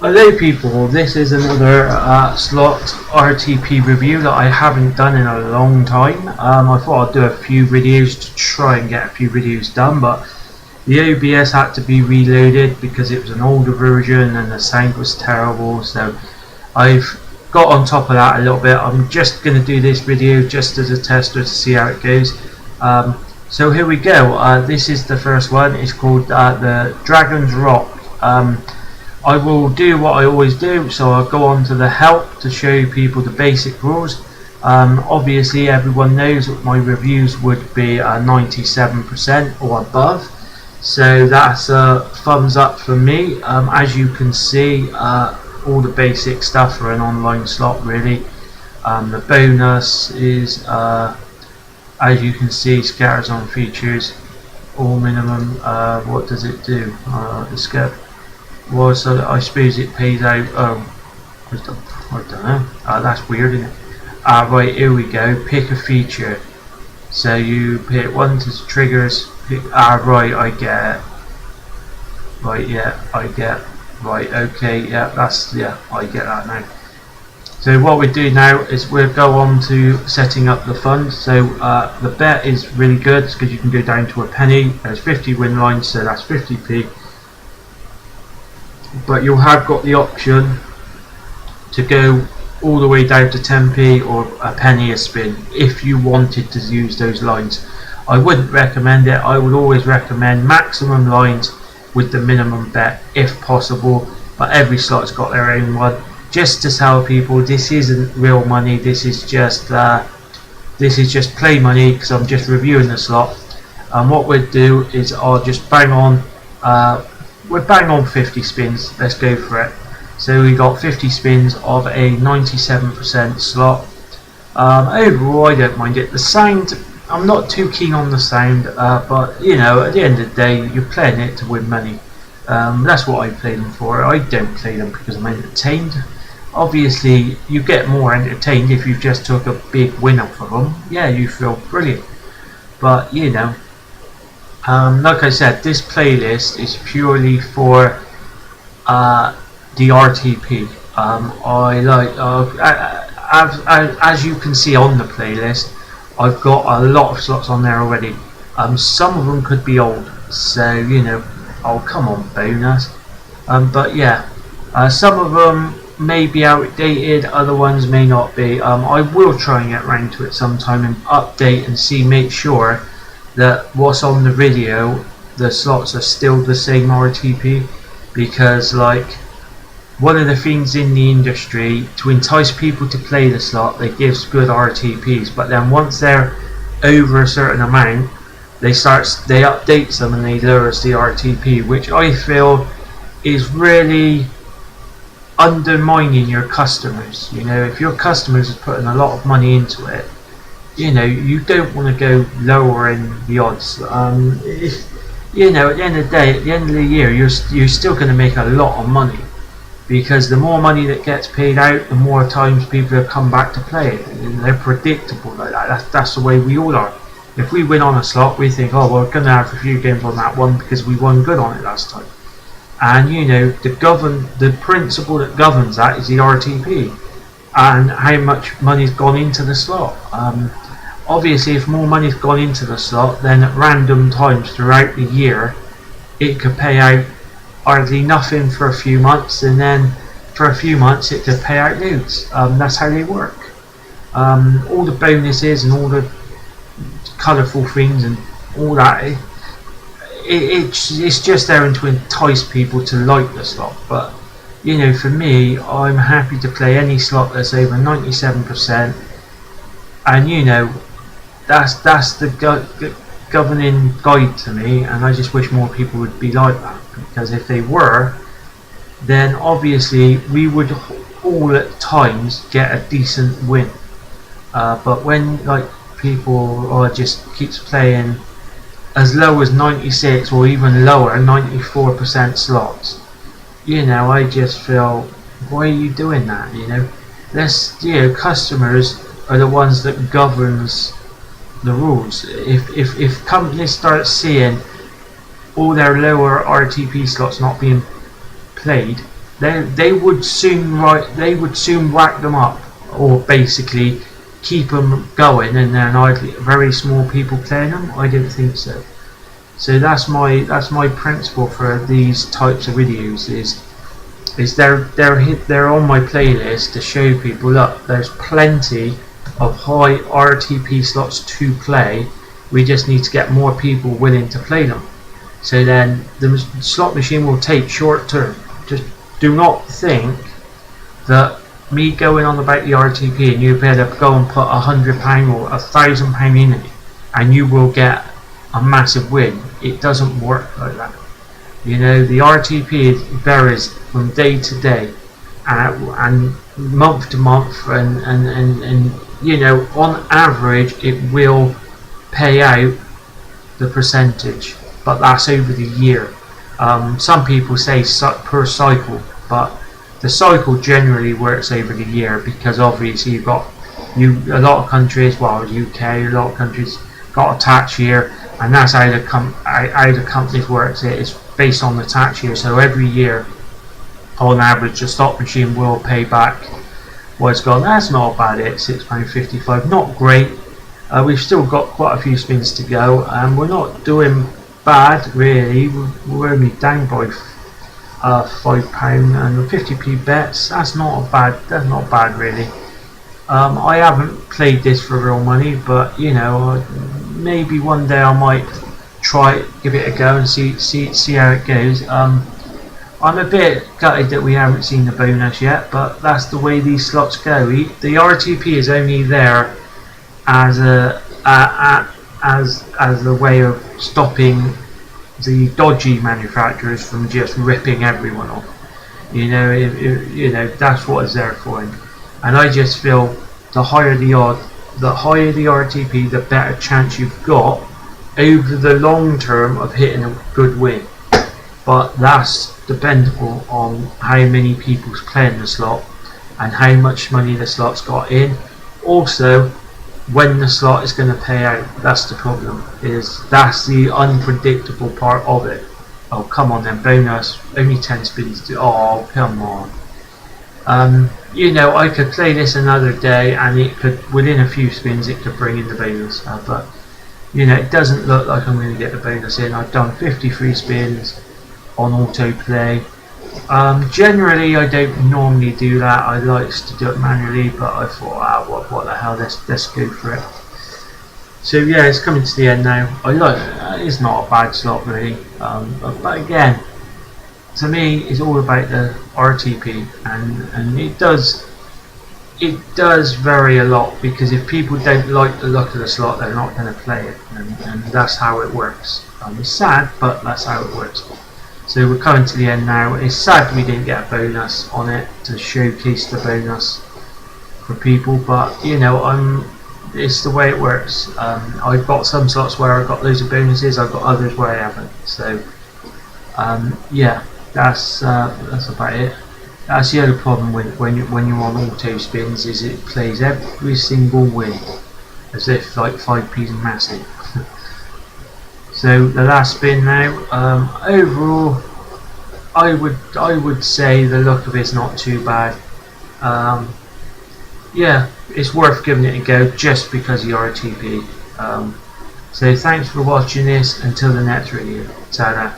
Hello people, this is another slot RTP review that I haven't done in a long time. I thought I'd do a few videos to try and get a few videos done, but the OBS had to be reloaded because it was an older version and the sound was terrible, so I've got on top of that a little bit. I'm just going to do this video just as a tester to see how it goes. So here we go. This is the first one. It's called the Dragon's Rock. I will do what I always do, so I'll go on to the help to show people the basic rules. Obviously everyone knows that my reviews would be 97% or above, so that's a thumbs up for me. As you can see, all the basic stuff for an online slot really. The bonus is, as you can see, scatters on features, all minimum. What does it do? The skip. Well, so I suppose it pays out. I don't know. That's weird, isn't it? Right, here we go. Pick a feature. So you pick one to the triggers. Pick, right, I get it. Right, yeah, I get. Right, okay, yeah, I get that now. So what we do now is we'll go on to setting up the fund. So the bet is really good because you can go down to a penny. There's 50 win lines, so that's 50p. But you have got the option to go all the way down to 10p or a penny a spin if you wanted to use those lines. I wouldn't recommend it. I would always recommend maximum lines with the minimum bet if possible, but every slot's got their own one. Just to tell people, this isn't real money. This is just play money because I'm just reviewing the slot. And what we'll do is I'll just bang on. We're bang on 50 spins. Let's go for it. So we got 50 spins of a 97% slot. Overall, I don't mind it. The sound, I'm not too keen on the sound, but you know, at the end of the day, you're playing it to win money. That's what I play them for. I don't play them because I'm entertained. Obviously, you get more entertained if you just took a big win off of them. Yeah, you feel brilliant. But you know. Like I said, this playlist is purely for the RTP. I like, as you can see on the playlist, I've got a lot of slots on there already. Some of them could be old, so you know, oh come on bonus. But yeah, some of them may be outdated, other ones may not be. I will try and get round to it sometime and update and see, make sure that what's on the video, the slots are still the same RTP, because like one of the things in the industry to entice people to play the slot, they give good RTPs, but then once they're over a certain amount, they update them and they lower the RTP, which I feel is really undermining your customers. You know, if your customers are putting a lot of money into it, you know, you don't want to go lower in the odds. You know, at the end of the day, at the end of the year, you're still going to make a lot of money, because the more money that gets paid out, the more times people have come back to play it. And they're predictable like that. That's the way we all are. If we win on a slot, we think, oh, we're going to have a few games on that one because we won good on it last time. And you know, the principle that governs that is the RTP and how much money's gone into the slot. Obviously, if more money's gone into the slot, then at random times throughout the year, it could pay out hardly nothing for a few months, and then for a few months it could pay out loads. That's how they work. All the bonuses and all the colourful things and all that, it's just there to entice people to like the slot. But you know, for me, I'm happy to play any slot that's over 97%, and you know, that's the governing guide to me, and I just wish more people would be like that, because if they were, then obviously we would all at times get a decent win. But when like people just keeps playing as low as 96 or even lower, 94% slots, you know, I just feel, why are you doing that? You know, customers are the ones that governs the rules. If companies start seeing all their lower RTP slots not being played, they would soon whack them up, or basically keep them going, and then very small people playing them. I don't think so. So that's my principle for these types of videos. Is they're on my playlist to show people, look, there's plenty of high RTP slots to play. We just need to get more people willing to play them. So then the slot machine will take short term. Just do not think that me going on about the RTP and you better go and put £100 or £1,000 in it and you will get a massive win. It doesn't work like that. You know, the RTP varies from day to day and month to month, and you know, on average it will pay out the percentage, but that's over the year. Some people say per cycle, but the cycle generally works over the year, because obviously you've got a lot of countries, well, UK, a lot of countries got a tax year, and that's how the companies works. It's based on the tax year. So every year, on average, the slot machine will pay back what it's got. That's not bad. It's £6.55. Not great. We've still got quite a few spins to go, and we're not doing bad really. We're only down by £5 and 50p bets. That's not bad really. I haven't played this for real money, but you know, maybe one day I might try it, give it a go and see how it goes. I'm a bit gutted that we haven't seen the bonus yet, but that's the way these slots go. The RTP is only there as a way of stopping the dodgy manufacturers from just ripping everyone off. You know, you know, that's what it's there for. And I just feel the higher the RTP, the better chance you've got over the long term of hitting a good win. But that's dependable on how many people's playing the slot and how much money the slot's got in. Also, when the slot is going to pay out. That's the problem. That's the unpredictable part of it. Oh, come on then, bonus. Only 10 spins. Oh, come on. You know, I could play this another day and it could, within a few spins, it could bring in the bonus. But, you know, it doesn't look like I'm going to get the bonus in. I've done 53 spins on autoplay. Generally, I don't normally do that. I like to do it manually, but I thought, what the hell, let's go for it. So yeah, it's coming to the end now. It's not a bad slot really, but again, to me, it's all about the RTP, and it does vary a lot, because if people don't like the look of the slot, they're not going to play it, and that's how it works. It's sad, but that's how it works. So we're coming to the end now. It's sad we didn't get a bonus on it to showcase the bonus for people, but you know, it's the way it works. I've got some slots where I've got loads of bonuses. I've got others where I haven't. So yeah, that's about it. That's the other problem when you're on auto spins, is it plays every single win as if like 5p is massive. So the last spin now. Overall, I would say the look of it's not too bad. Yeah, it's worth giving it a go just because of the RTP. So thanks for watching this. Until the next video. Ta-da.